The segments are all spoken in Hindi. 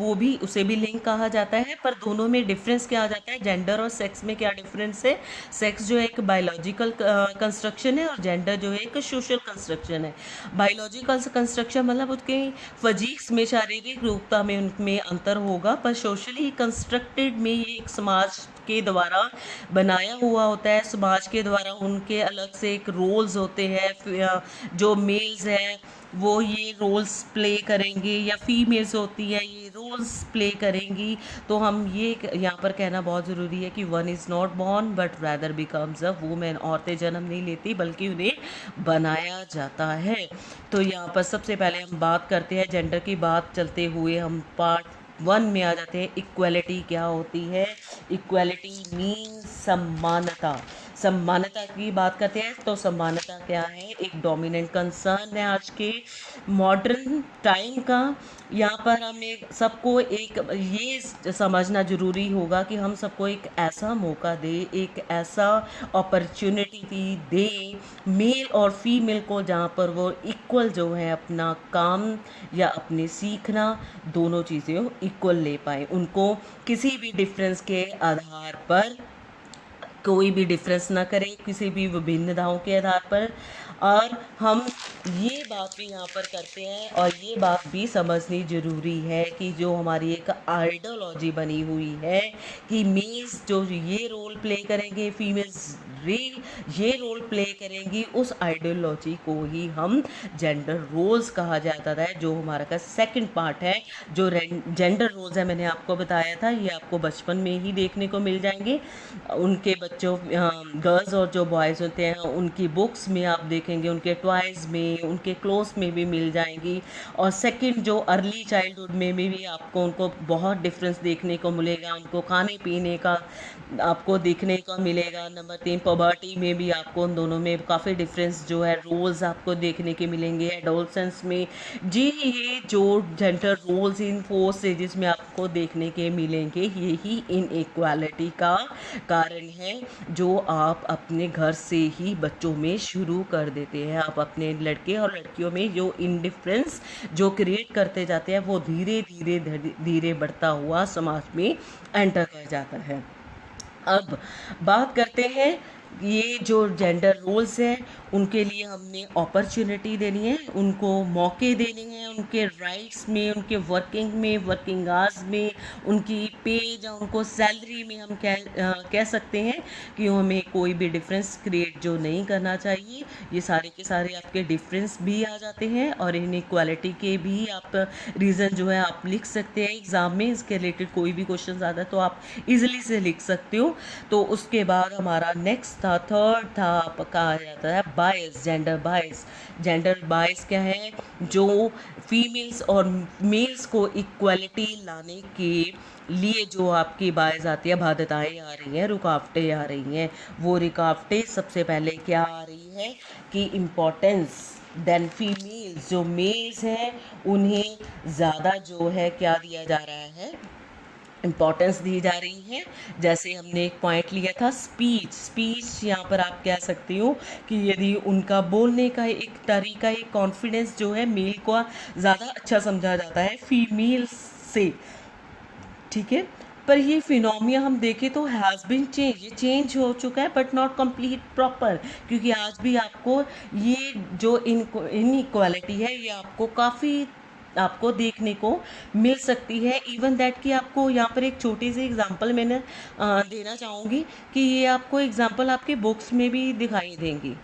वो भी, उसे भी लिंग कहा जाता है, पर दोनों में डिफरेंस क्या आ जाता है, जेंडर और सेक्स में क्या डिफरेंस है। सेक्स जो है एक बायोलॉजिकल कंस्ट्रक्शन है और जेंडर जो है एक सोशल कंस्ट्रक्शन है। बायोलॉजिकल कंस्ट्रक्शन मतलब उसके फिजिक्स में, शारीरिक रूपता में उनमें अंतर होगा, पर सोशली कंस्ट्रक्टेड में ये एक समाज के द्वारा बनाया हुआ होता है। समाज के द्वारा उनके अलग से एक रोल्स होते हैं। जो मेल्स हैं वो ये रोल्स प्ले करेंगे, या फीमेल्स होती है ये रोल्स प्ले करेंगी। तो हम ये यहाँ पर कहना बहुत ज़रूरी है कि one is not born but rather becomes a women. औरतें जन्म नहीं लेती बल्कि उन्हें बनाया जाता है। तो यहाँ पर सबसे पहले हम बात करते हैं जेंडर की बात चलते हुए, हम पार्ट 1 में आ जाते हैं। इक्वलिटी क्या होती है। इक्वलिटी मीन्स समानता। समानता की बात करते हैं तो समानता क्या है, एक डोमिनेंट कंसर्न है आज के मॉडर्न टाइम का। यहाँ पर हमें सबको एक ये समझना ज़रूरी होगा कि हम सबको एक ऐसा मौका दे, एक ऐसा अपॉर्चुनिटी दे मेल और फीमेल को, जहाँ पर वो इक्वल जो है अपना काम या अपने सीखना दोनों चीज़ें इक्वल ले पाए। उनको किसी भी डिफरेंस के आधार पर कोई भी डिफरेंस ना करें, किसी भी विभिन्नताओं के आधार पर। और हम ये बात भी यहाँ पर करते हैं और ये बात भी समझनी ज़रूरी है कि जो हमारी एक आइडियोलॉजी बनी हुई है कि मेल्स जो ये रोल प्ले करेंगे, फीमेल्स ये रोल प्ले करेंगी, उस आइडियोलॉजी को ही हम जेंडर रोल्स कहा जाता है, जो हमारा का सेकंड पार्ट है। जो जेंडर रोल्स है मैंने आपको बताया था, ये आपको बचपन में ही देखने को मिल जाएंगे। उनके बच्चों, गर्ल्स और जो बॉयज़ होते हैं उनकी बुक्स में आप देखेंगे, उनके टॉयज़ में, उनके क्लोथ्स में भी मिल जाएंगी। और सेकंड जो अर्ली चाइल्डहुड में भी आपको उनको बहुत डिफरेंस देखने को मिलेगा, उनको खाने पीने का आपको देखने को मिलेगा। नंबर 3 पबर्टी में भी आपको उन दोनों में काफ़ी डिफरेंस जो है रोल्स आपको देखने के मिलेंगे। एडोलसेंस में जी ये जो जेंडर रोल्स इन 4 स्टेजेस में आपको देखने के मिलेंगे, यही इनइक्वालिटी का कारण है जो आप अपने घर से ही बच्चों में शुरू कर देते हैं। आप अपने लड़के और लड़कियों में जो इनडिफरेंस जो क्रिएट करते जाते हैं वो धीरे धीरे धीरे बढ़ता हुआ समाज में एंटर कर जाता है। अब बात करते हैं, ये जो जेंडर रोल्स हैं उनके लिए हमने अपॉर्चुनिटी देनी है, उनको मौके देने हैं, उनके राइट्स में, उनके वर्किंग में, वर्किंग आवर्स में, उनकी पे या उनको सैलरी में हम कह सकते हैं कि हमें कोई भी डिफरेंस क्रिएट जो नहीं करना चाहिए। ये सारे के सारे आपके डिफरेंस भी आ जाते हैं और इनइक्वालिटी के भी आप रीज़न जो है आप लिख सकते हैं एग्ज़ाम में। इसके रिलेटेड कोई भी क्वेश्चन आता है तो आप इजीली से लिख सकते हो। तो उसके बाद हमारा नेक्स्ट था, थर्ड था, कहा जाता है बायस, जेंडर बायस। जेंडर बायस क्या है, जो फीमेल्स और मेल्स को इक्वलिटी लाने के लिए जो आपकी बायस आती है, बाध्यताएं आ रही हैं, रुकावटें आ रही हैं। वो रुकावटें सबसे पहले क्या आ रही है कि इम्पोर्टेंस देन फीमेल्स, जो मेल्स हैं उन्हें ज़्यादा जो है क्या दिया जा रहा है, इम्पॉर्टेंस दी जा रही है। जैसे हमने एक पॉइंट लिया था स्पीच। स्पीच यहाँ पर आप कह सकती हो कि यदि उनका बोलने का एक तरीका, एक कॉन्फिडेंस जो है मेल को ज़्यादा अच्छा समझा जाता है फीमेल से, ठीक है। पर ये फिनोमिया हम देखें तो हैज़ बीन चेंज, ये चेंज हो चुका है बट नॉट कंप्लीट प्रॉपर, क्योंकि आज भी आपको ये जो इनइक्वालिटी है ये आपको काफ़ी आपको देखने को मिल सकती है। इवन दैट कि आपको यहाँ पर एक छोटी सी एग्जांपल मैंने देना चाहूँगी कि ये आपको एग्जांपल आपके बुक्स में भी दिखाई देंगी।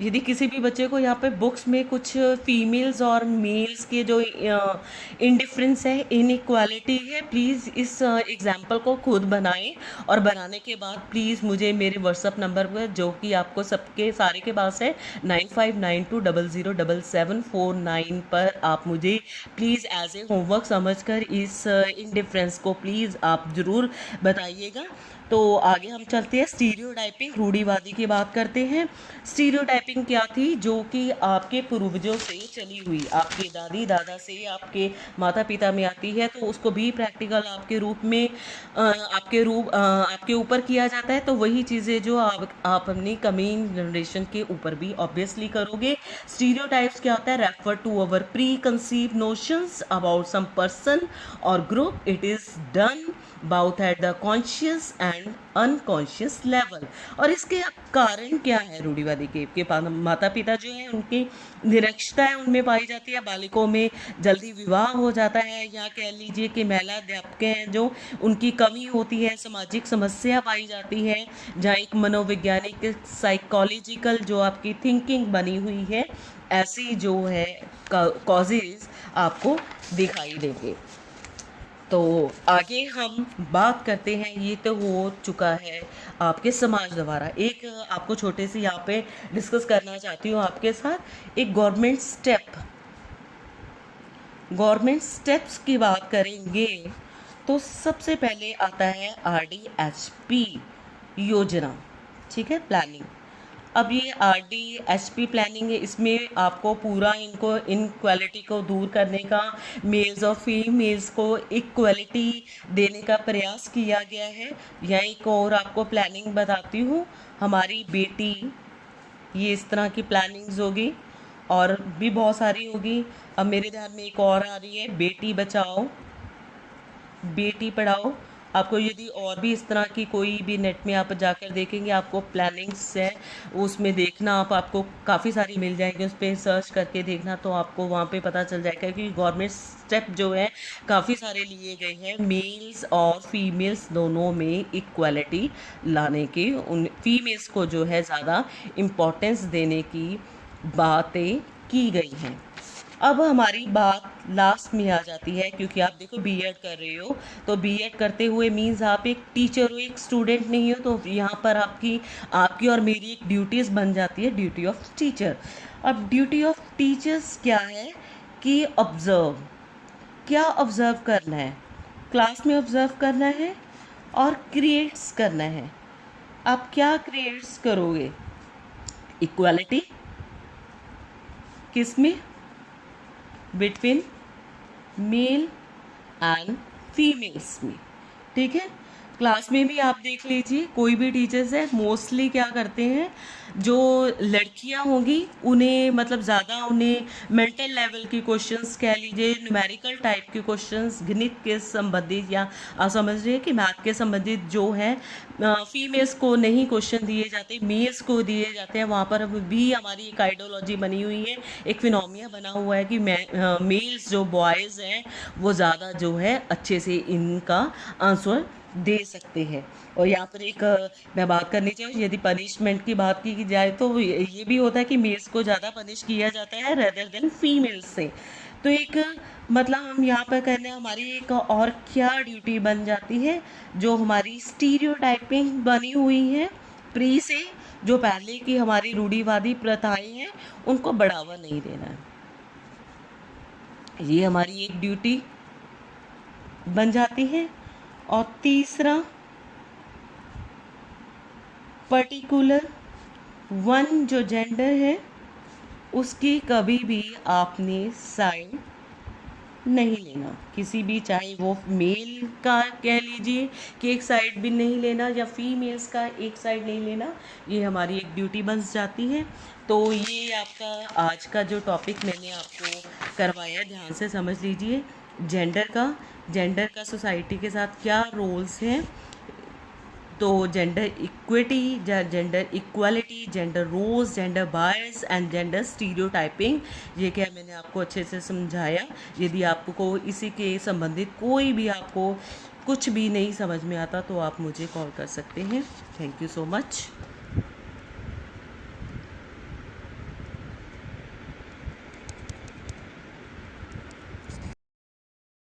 यदि किसी भी बच्चे को यहाँ पे बुक्स में कुछ फीमेल्स और मेल्स के जो इनडिफरेंस है, इनइक्वालिटी है, प्लीज़ इस एग्जाम्पल को खुद बनाएं और बनाने के बाद प्लीज़ मुझे मेरे व्हाट्सअप नंबर पर, जो कि आपको सबके सारे के पास है, 9592007749 पर आप मुझे प्लीज़ एज ए होमवर्क समझकर इस इनडिफरेंस को प्लीज़ आप ज़रूर बताइएगा। तो आगे हम चलते हैं, स्टीरियोटाइपिंग, रूढ़िवादी की बात करते हैं। स्टीरियोटाइपिंग टाइपिंग क्या थी, जो कि आपके पूर्वजों से चली हुई, आपके दादी दादा से, आपके माता पिता में आती है, तो उसको भी प्रैक्टिकल आपके रूप में आपके ऊपर किया जाता है। तो वही चीज़ें जो आप अपनी कमिंग जनरेशन के ऊपर भी ऑब्वियसली करोगे। स्टीरियोटाइप्स क्या होता है, refer to our pre conceive notions about some person और group. It is done both at the conscious and unconscious level. और इसके कारण क्या है, रूढ़िवादी के माता पिता जो है उनकी निरक्षरता उनमें पाई जाती है, बालिकों में जल्दी विवाह हो जाता है, या कह लीजिए कि महिला अध्यापक हैं जो उनकी कमी होती है, सामाजिक समस्या पाई जाती है, जहाँ एक मनोवैज्ञानिक साइकोलॉजिकल जो आपकी थिंकिंग बनी हुई है, ऐसी जो है कॉजेज आपको दिखाई देंगे। तो आगे हम बात करते हैं, ये तो हो चुका है आपके समाज द्वारा। एक आपको छोटे से यहाँ पे डिस्कस करना चाहती हूँ आपके साथ, एक गवर्नमेंट स्टेप्स की बात करेंगे तो सबसे पहले आता है RDHP योजना, ठीक है, प्लानिंग। अब ये RDHP प्लानिंग है, इसमें आपको पूरा इनको इनक्वालिटी को दूर करने का, मेल्स और फीमेल्स को इक्वलिटी देने का प्रयास किया गया है। यहाँ एक और आपको प्लानिंग बताती हूँ, हमारी बेटी, ये इस तरह की प्लानिंग्स होगी और भी बहुत सारी होगी। अब मेरे ध्यान में एक और आ रही है, बेटी बचाओ बेटी पढ़ाओ। आपको यदि और भी इस तरह की कोई भी नेट में आप जाकर देखेंगे, आपको प्लानिंग्स है उसमें देखना, आपको काफ़ी सारी मिल जाएंगी, उस पर सर्च करके देखना, तो आपको वहाँ पे पता चल जाएगा कि गवर्नमेंट स्टेप जो है काफ़ी सारे लिए गए हैं मेल्स और फीमेल्स दोनों में इक्वालिटी लाने की, उन फीमेल्स को जो है ज़्यादा इम्पोर्टेंस देने की बातें की गई हैं। अब हमारी बात लास्ट में आ जाती है, क्योंकि आप देखो बीएड कर रहे हो, तो बीएड करते हुए मीन्स आप एक टीचर हो, एक स्टूडेंट नहीं हो, तो यहाँ पर आपकी और मेरी एक ड्यूटीज़ बन जाती है, ड्यूटी ऑफ टीचर। अब ड्यूटी ऑफ टीचर्स क्या है कि क्या ऑब्जर्व करना है, क्लास में ऑब्जर्व करना है और क्रिएट्स करना है। आप क्या क्रिएट्स करोगे, इक्वालिटी किस में, बिटवीन मेल एंड फीमेल्स में, ठीक है। क्लास में भी आप देख लीजिए, कोई भी टीचर्स है मोस्टली क्या करते हैं, जो लड़कियां होंगी उन्हें मतलब ज़्यादा उन्हें मेंटल लेवल के क्वेश्चंस कह लीजिए, न्यूमेरिकल टाइप के क्वेश्चंस, गणित के संबंधित, या आप समझ रहे हैं कि मैथ के संबंधित जो है फीमेल्स को नहीं क्वेश्चन दिए जाते, मेल्स को दिए जाते हैं। वहाँ पर भी हमारी एक आइडियोलॉजी बनी हुई है, एक फिनोमिया बना हुआ है कि मेल्स जो बॉयज़ हैं वो ज़्यादा जो है अच्छे से इनका आंसर दे सकते हैं। और यहाँ पर एक मैं बात करनी चाहिए, यदि पनिशमेंट की बात की जाए तो ये भी होता है कि मेल्स को ज़्यादा पनिश किया जाता है रेदर देन फीमेल्स से। तो एक मतलब हम यहाँ पर कहने हमारी एक और क्या ड्यूटी बन जाती है, जो हमारी स्टीरियोटाइपिंग बनी हुई है प्री से, जो पहले की हमारी रूढ़िवादी प्रथाएं हैं उनको बढ़ावा नहीं देना है, ये हमारी एक ड्यूटी बन जाती है। और तीसरा, पर्टिकुलर वन जो जेंडर है उसकी कभी भी आपने साइड नहीं लेना, किसी भी, चाहे वो मेल का कह लीजिए कि एक साइड भी नहीं लेना, या फीमेल्स का एक साइड नहीं लेना, ये हमारी एक ड्यूटी बन जाती है। तो ये आपका आज का जो टॉपिक मैंने आपको करवाया, ध्यान से समझ लीजिए, जेंडर का सोसाइटी के साथ क्या रोल्स हैं। तो gender equity, gender equality, gender roles, gender bias and gender stereotyping, ये क्या मैंने आपको अच्छे से समझाया। यदि आपको इसी के संबंधित कोई भी आपको कुछ भी नहीं समझ में आता तो आप मुझे कॉल कर सकते हैं। Thank you so much.